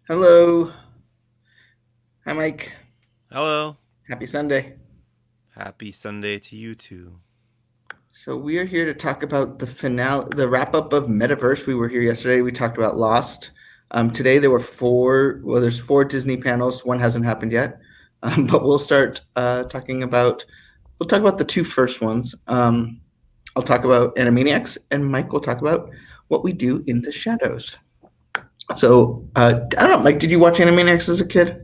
Hello. Hi, Mike. Hello. Happy Sunday. Happy Sunday to you too. So we are here to talk about the finale, the wrap up of Metaverse. We were here yesterday. We talked about Lost. Today there were four. Well, there's four Disney panels. One hasn't happened yet, but we'll start talking about. We'll talk about the two first ones. I'll talk about Animaniacs, and Mike will talk about what we do in the shadows. So I don't know, Mike. Did you watch Animaniacs as a kid?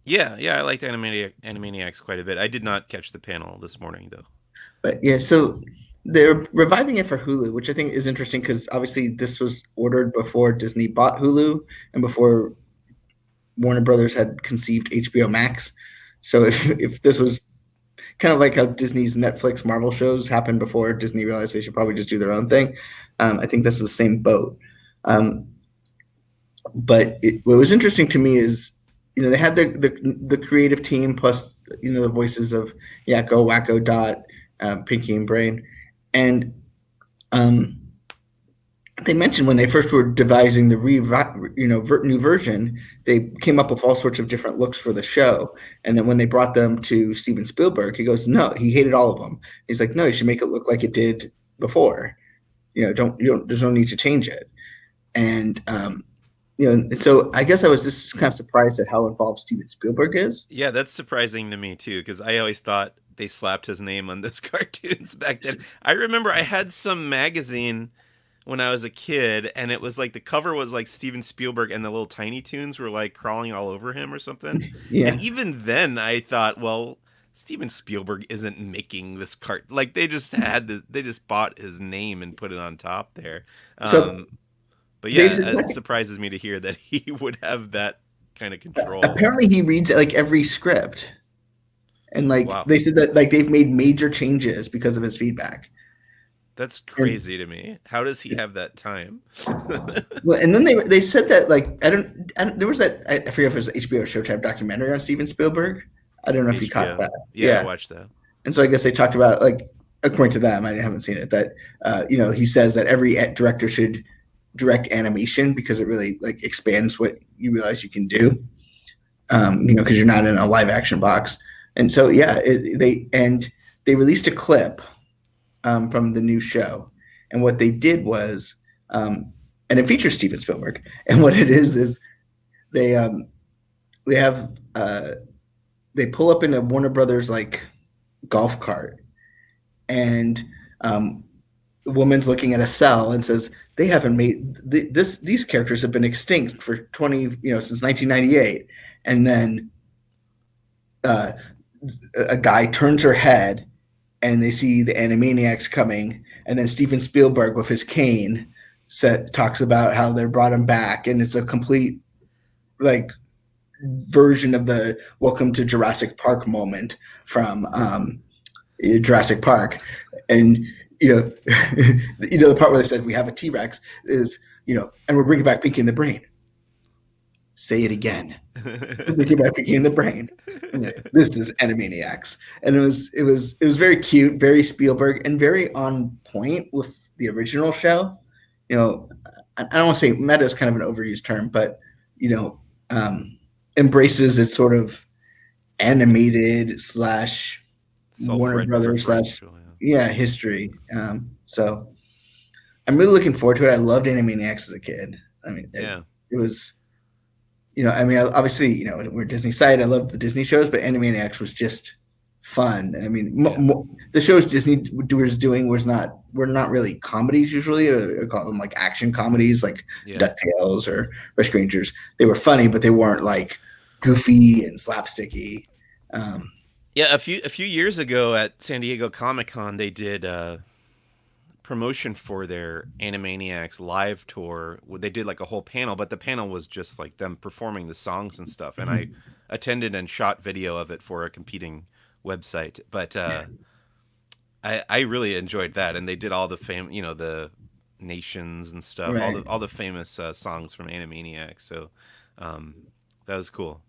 Yeah, I liked Animaniacs quite a bit. I did not catch the panel this morning though. But yeah, so they're reviving it for Hulu, which I think is interesting because obviously this was ordered before Disney bought Hulu and before Warner Brothers had conceived HBO Max. So if this was kind of like how Disney's Netflix Marvel shows happened before Disney realized they should probably just do their own thing, I think that's the same boat. Um, but what was interesting to me is they had the creative team plus the voices of Yakko, Wacko, Dot, Pinky, and Brain, and um, they mentioned when they first were devising the new version, they came up with all sorts of different looks for the show, and then when they brought them to Steven Spielberg, he goes, "No, he hated all of them." He's like, "No, you should make it look like it did before. Don't. There's no need to change it." And so I guess I was just kind of surprised at how involved Steven Spielberg is. Yeah, that's surprising to me too because I always thought they slapped his name on those cartoons back then. I remember I had some magazine when I was a kid and it was like the cover was like Steven Spielberg and the little Tiny Toons were like crawling all over him or something. And Yeah. even then I thought, well, Steven Spielberg isn't making this cart like they just bought his name and put it on top there. So Um But they yeah, it surprises me to hear that he would have that kind of control. apparently he reads like every script, and like Wow, they said that like they've made major changes because of his feedback. that's And crazy to me. How does he have that time? well, and then they said that like I don't there was that I forget if it was an HBO Showtime documentary on Steven Spielberg. I don't know if you caught HBO. that. Yeah, I Yeah, watched that. and so I guess they talked about like according to them, I haven't seen it, that he says that every director should direct animation because it really like expands what you realize you can do. Because you're not in a live action box. And so yeah, they released a clip from the new show, and what they did was, and it features Steven Spielberg, and what it is they they have they pull up in a Warner Brothers like golf cart, and the woman's looking at a cell and says they haven't made these characters have been extinct for 20 since 1998, and then uh, a guy turns her head and they see the Animaniacs coming, and then Steven Spielberg with his cane talks about how they brought him back, and it's a complete like version of the "Welcome to Jurassic Park" moment from Jurassic Park, and you know, the part where they said we have a T Rex is and we're bringing back Pinky and the Brain. Say it again. Thinking about Pinky in the Brain. This is Animaniacs, and it was very cute, very Spielberg, and very on point with the original show. You know, I don't want to say meta is kind of an overused term, but you know, embraces its sort of animated slash Warner Brothers slash Self-referential. Yeah. history. So I'm really looking forward to it. I loved Animaniacs as a kid. I mean, Yeah. it was I mean, obviously, we're Disney side. I love the Disney shows, but Animaniacs was just fun. I mean, Yeah. the shows Disney was doing were not really comedies usually. I call them like action comedies, like Yeah. Ducktales or Rescue Rangers. They were funny, but they weren't like goofy and slapsticky. Um, Yeah, a few years ago at San Diego Comic-Con they did promotion for their Animaniacs live tour. They did like a whole panel, but the panel was just like them performing the songs and stuff. And I attended and shot video of it for a competing website. But I really enjoyed that, and they did all the the nations and stuff, right. all the famous songs from Animaniacs. So um, that was cool.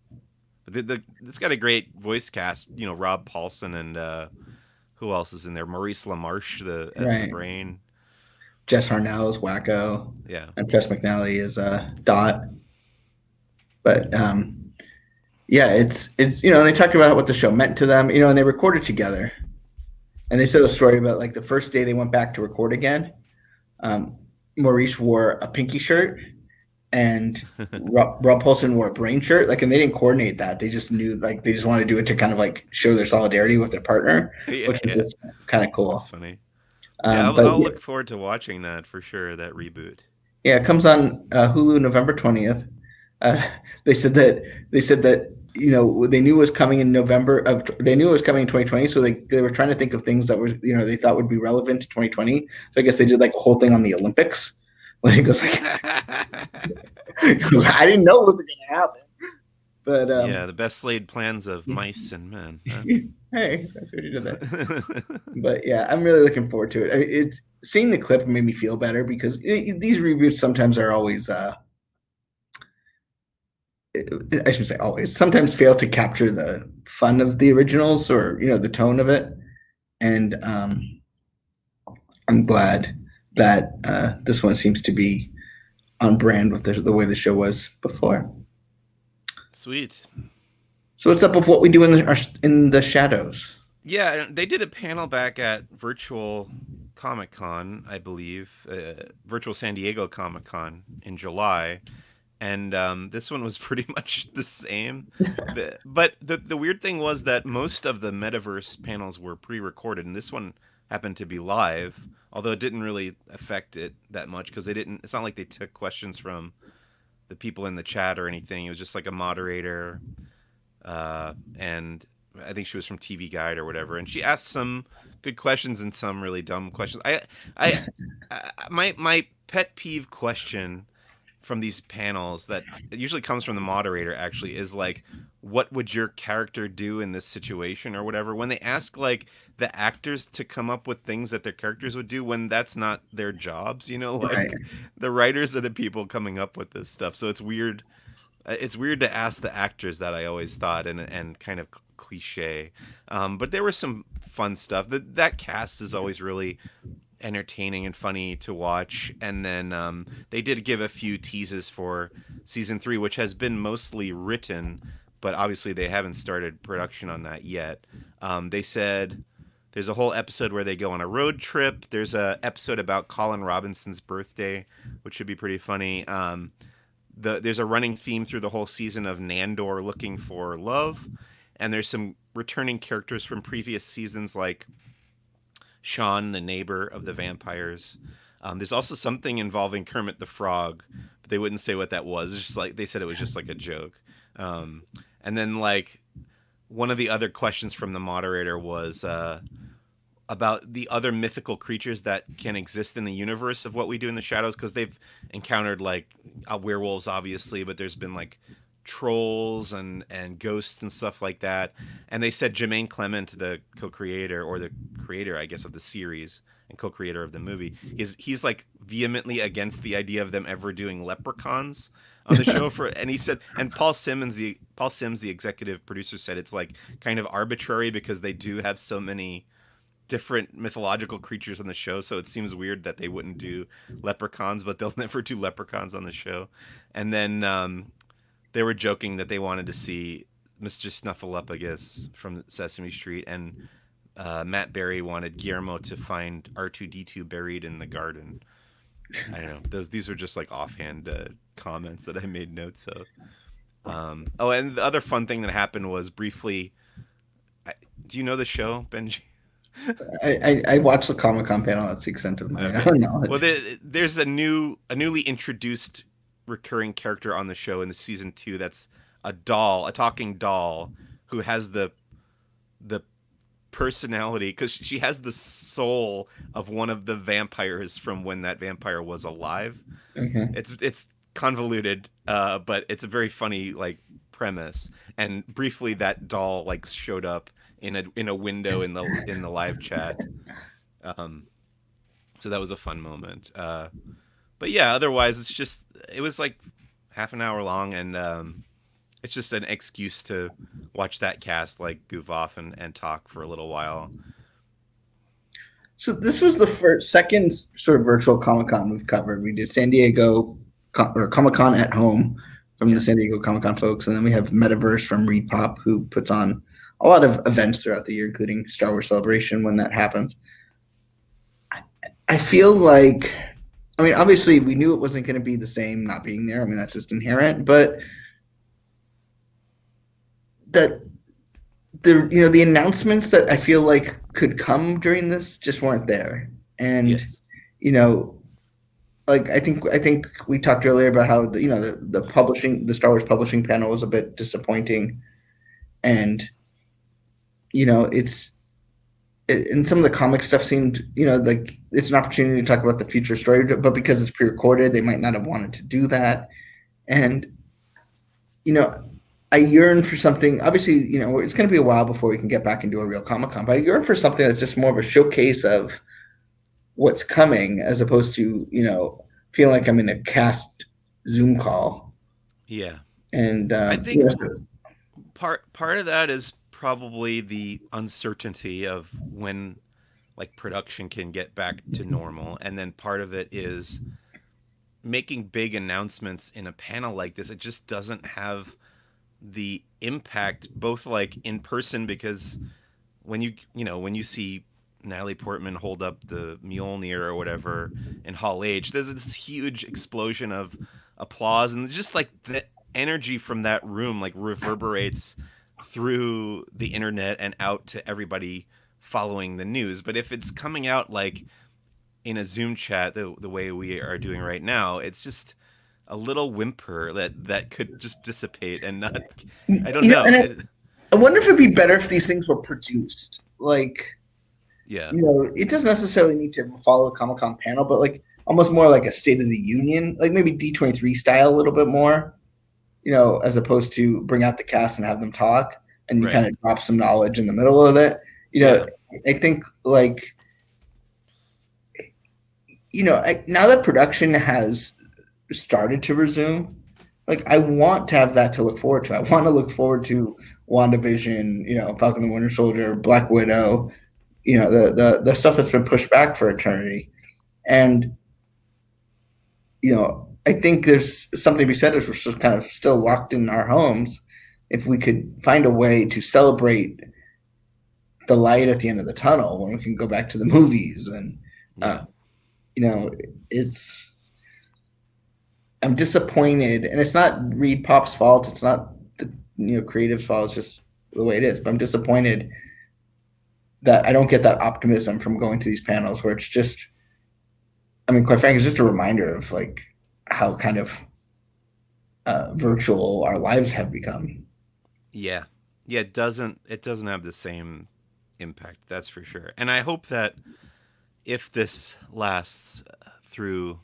But it's got a great voice cast. Rob Paulson and who else is in there? Maurice LaMarche as the Right. brain. Jess Harnell is Wacko, Yeah. and Jess McNally is Dot. But yeah, it's they talked about what the show meant to them, and they recorded together, and they said a story about like the first day they went back to record again. Maurice wore a pinky shirt, and Rob Paulson wore a brain shirt. Like, and they didn't coordinate that. They just knew, like, they just wanted to do it to kind of like show their solidarity with their partner, which is just kind of cool. That's funny. Yeah, I'll look forward to watching that for sure. That reboot. Yeah, it comes on Hulu November 20th. They said that they knew it was coming in November they knew it was coming in 2020, so they were trying to think of things that were they thought would be relevant to 2020. So I guess they did like a whole thing on the Olympics. When he goes like, I didn't know it was going to happen. But yeah, the best laid plans of mice and men. Huh? Hey, that's what you did that. But yeah, I'm really looking forward to it. I mean, seeing the clip made me feel better because these reboots sometimes are always. I shouldn't say always. Sometimes fail to capture the fun of the originals or the tone of it, and I'm glad that this one seems to be on brand with the way the show was before. Sweet. So what's up with what we do in the shadows? Yeah, they did a panel back at Virtual Comic-Con, I believe, Virtual San Diego Comic-Con in July. And this one was pretty much the same. But the weird thing was that most of the Metaverse panels were pre-recorded, and this one happened to be live, although it didn't really affect it that much because it's not like they took questions from the people in the chat or anything. It was just like a moderator, and I think she was from TV Guide or whatever, and she asked some good questions and some really dumb questions. My pet peeve question from these panels that usually comes from the moderator actually is like, what would your character do in this situation or whatever, when they ask like the actors to come up with things that their characters would do when that's not their jobs, like right. The writers are the people coming up with this stuff. So it's weird to ask the actors that, I always thought, and kind of cliche, but there was some fun stuff. That cast is always really entertaining and funny to watch. And then they did give a few teases for season 3, which has been mostly written, but obviously they haven't started production on that yet. They said there's a whole episode where they go on a road trip. There's a episode about Colin Robinson's birthday, which should be pretty funny. There's a running theme through the whole season of Nandor looking for love, and there's some returning characters from previous seasons like Sean, the neighbor of the vampires. There's also something involving Kermit the Frog, but they wouldn't say what that was. It's just like they said it was just like a joke. And then like one of the other questions from the moderator was about the other mythical creatures that can exist in the universe of what we do in the shadows, because they've encountered like werewolves, obviously, but there's been like trolls and ghosts and stuff like that. And they said Jermaine Clement, the co-creator, or the creator, I guess, of the series and co-creator of the movie, he's like vehemently against the idea of them ever doing leprechauns on the show. And he said, and Paul Sims, the executive producer, said it's like kind of arbitrary because they do have so many different mythological creatures on the show, so it seems weird that they wouldn't do leprechauns, but they'll never do leprechauns on the show. And then they were joking that they wanted to see Mr. Snuffleupagus from Sesame Street, and Matt Berry wanted Guillermo to find R2-D2 buried in the garden. I don't know. These were just like offhand comments that I made notes of. Oh, and the other fun thing that happened was briefly. Do you know the show, Benji? I watched the Comic-Con panel. That's the extent of my knowledge. Well, there's a newly introduced recurring character on the show in the season 2 that's a talking doll who has the personality, because she has the soul of one of the vampires from when that vampire was alive. Okay. It's convoluted, but it's a very funny like premise. And briefly, that doll like showed up in a window in the live chat. So that was a fun moment. But yeah, otherwise it was like half an hour long, and it's just an excuse to watch that cast like goof off and talk for a little while. So this was the second sort of virtual Comic-Con we've covered. We did San Diego or Comic-Con at home from the Yeah. San Diego Comic Con folks, and then we have Metaverse from Reed Pop, who puts on a lot of events throughout the year, including Star Wars Celebration when that happens. I feel like, I mean, obviously we knew it wasn't going to be the same not being there. I mean, that's just inherent, but that the announcements that I feel like could come during this just weren't there. And Yes. you know, like I think we talked earlier about how the publishing, the Star Wars publishing panel was a bit disappointing, and it's and some of the comic stuff seemed like it's an opportunity to talk about the future story, but because it's pre-recorded, they might not have wanted to do that. And you know, I yearn for something. Obviously, it's going to be a while before we can get back into a real Comic Con, but I yearn for something that's just more of a showcase of what's coming, as opposed to feeling like I'm in a cast Zoom call. Yeah. And I think part of that is probably the uncertainty of when like production can get back to normal, and then part of it is making big announcements in a panel like this. It just doesn't have the impact, both like in person, because when you see Natalie Portman hold up the Mjolnir or whatever in Hall H, there's this huge explosion of applause, and just like the energy from that room like reverberates through the internet and out to everybody following the news. But if it's coming out like in a Zoom chat the way we are doing right now, it's just a little whimper that could just dissipate and not. I don't know. and I wonder if it'd be better if these things were produced. Like, Yeah. it doesn't necessarily need to follow a Comic Con panel, but like almost more like a State of the Union, like maybe D23 style a little bit more, as opposed to bring out the cast and have them talk and you Right. kind of drop some knowledge in the middle of it. Yeah. I think like, now that production has started to resume, like I want to have that to look forward to. I want to look forward to WandaVision, Falcon the Winter Soldier, Black Widow, the stuff that's been pushed back for eternity. And I think there's something to be said as we're just kind of still locked in our homes. If we could find a way to celebrate the light at the end of the tunnel when we can go back to the movies, and Yeah. you know, it's I'm disappointed, and it's not Reed Pop's fault. It's not the creative fault. It's just the way it is. But I'm disappointed that I don't get that optimism from going to these panels where it's just, I mean, quite frankly, it's just a reminder of like how kind of virtual our lives have become. Yeah. Yeah, it doesn't have the same impact, that's for sure. And I hope that if this lasts through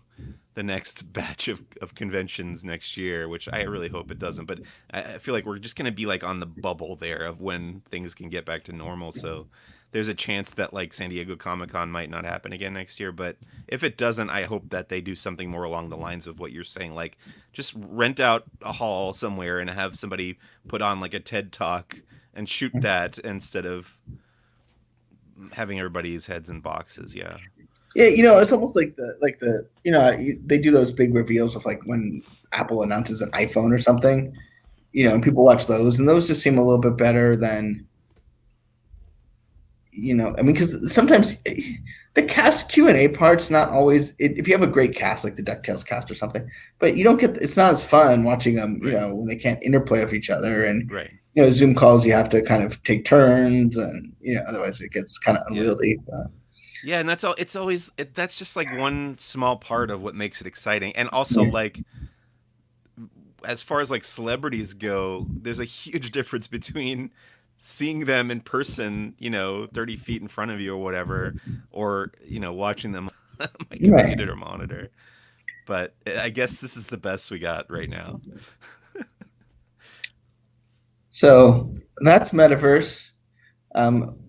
the next batch of conventions next year, which I really hope it doesn't, but I feel like we're just going to be like on the bubble there of when things can get back to normal. So there's a chance that like San Diego Comic Con might not happen again next year. But if it doesn't, I hope that they do something more along the lines of what you're saying, like just rent out a hall somewhere and have somebody put on like a TED talk and shoot that instead of having everybody's heads in boxes. Yeah. Yeah, it's almost like they do those big reveals of like when Apple announces an iPhone or something, and people watch those, and those just seem a little bit better than, I mean, because sometimes the cast Q&A part's not always, if you have a great cast like the DuckTales cast or something, but you don't get, it's not as fun watching them, Right. when they can't interplay with each other, and Right. Zoom calls you have to kind of take turns, and otherwise it gets kind of Yeah. unwieldy. Yeah, and that's all. It's always that's just like one small part of what makes it exciting, and also like as far as like celebrities go, there's a huge difference between seeing them in person, 30 feet in front of you or whatever, or watching them on my Right. computer monitor. But I guess this is the best we got right now. So that's Metaverse.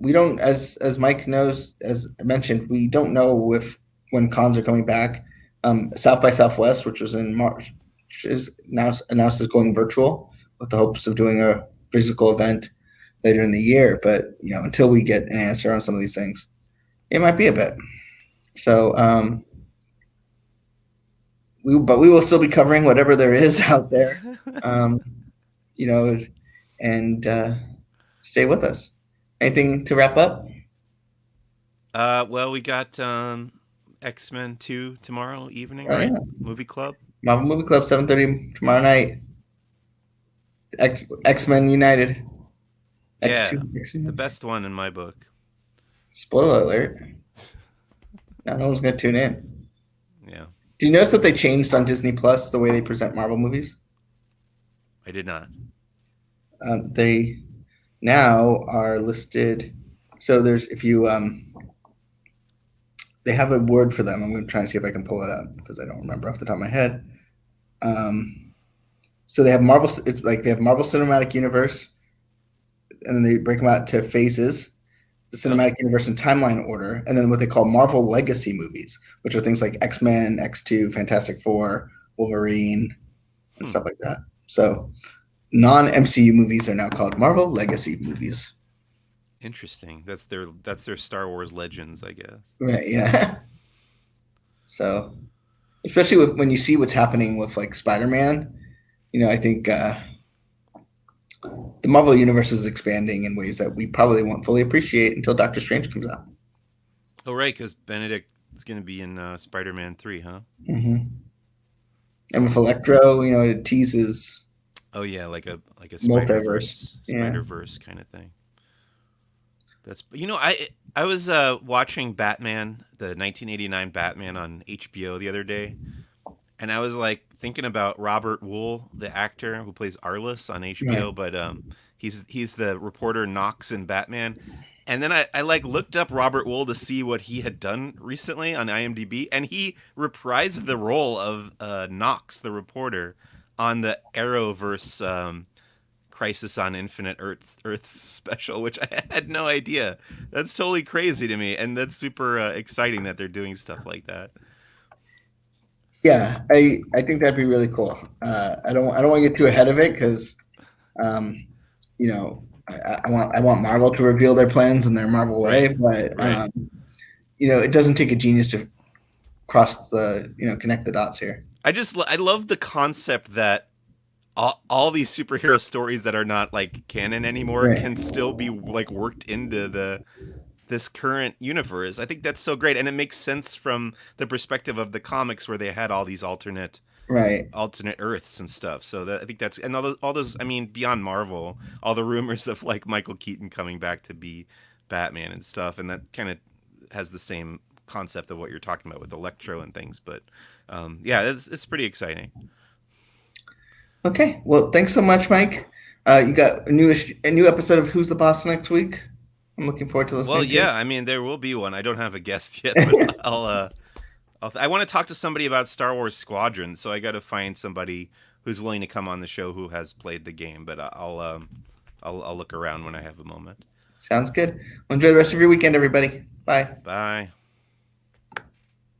We don't, as Mike knows, as I mentioned, we don't know if when cons are coming back. South by Southwest, which was in March, is now announced as going virtual with the hopes of doing a physical event later in the year. But until we get an answer on some of these things, it might be a bit. So but we will still be covering whatever there is out there. Um, you know, and stay with us. Anything to wrap up? Well, we got X-Men 2 tomorrow evening, Oh right? yeah, Movie club. Marvel Movie Club 7:30 tomorrow night. X-Men United. Yeah, X2. the best one in my book. Spoiler alert. Now no one's gonna tune in. Yeah, Do you notice that they changed on Disney Plus the way they present Marvel movies? I did not. They now are listed. So there's if you they have a word for them. I'm going to try and see if I can pull it up because I don't remember off the top of my head. So they have Marvel. It's like they have Marvel Cinematic Universe, and then they break them out to phases, the cinematic universe in timeline order, and then what they call Marvel Legacy movies, which are things like X-Men, X2, Fantastic Four, Wolverine, and stuff like that. So non-MCU movies are now called Marvel Legacy movies. Interesting. That's their Star Wars Legends, I guess. Right. Yeah. So, especially when you see what's happening with like Spider-Man, I think the Marvel universe is expanding in ways that we probably won't fully appreciate until Doctor Strange comes out. Oh, right, because Benedict is going to be in Spider-Man 3, huh? Mm-hmm. And with Electro, it teases. Oh yeah, like a Multiverse. Spider-Verse kind of thing. That's I was watching Batman, the 1989 Batman on HBO the other day, and I was like thinking about Robert Wool, the actor who plays Arliss on HBO, Right. but he's the reporter Knox in Batman. And then I like looked up Robert Wool to see what he had done recently on IMDb, and he reprised the role of Knox, the reporter, on the Arrowverse Crisis on Infinite Earths special, which I had no idea. That's totally crazy to me, and that's super exciting that they're doing stuff like that. Yeah, I think that'd be really cool. I don't want to get too ahead of it because, you know, I want Marvel to reveal their plans in their Marvel way, but Right. it doesn't take a genius to cross the connect the dots here. I love the concept that all these superhero stories that are not like canon anymore Right. can still be like worked into this current universe. I think that's so great, and it makes sense from the perspective of the comics where they had all these alternate Right. Earths and stuff. So I think that's, and all those. I mean, beyond Marvel, all the rumors of like Michael Keaton coming back to be Batman and stuff, and that kind of has the same concept of what you're talking about with Electro and things. But yeah, it's pretty exciting. Okay. Well, thanks so much, Mike. You got a new episode of Who's the Boss next week. I'm looking forward to Well, listening to yeah, it. I mean, there will be one. I don't have a guest yet, but I want to talk to somebody about Star Wars Squadron, so I got to find somebody who's willing to come on the show who has played the game. But I'll look around when I have a moment. Sounds good. Well, enjoy the rest of your weekend, everybody. Bye. Bye.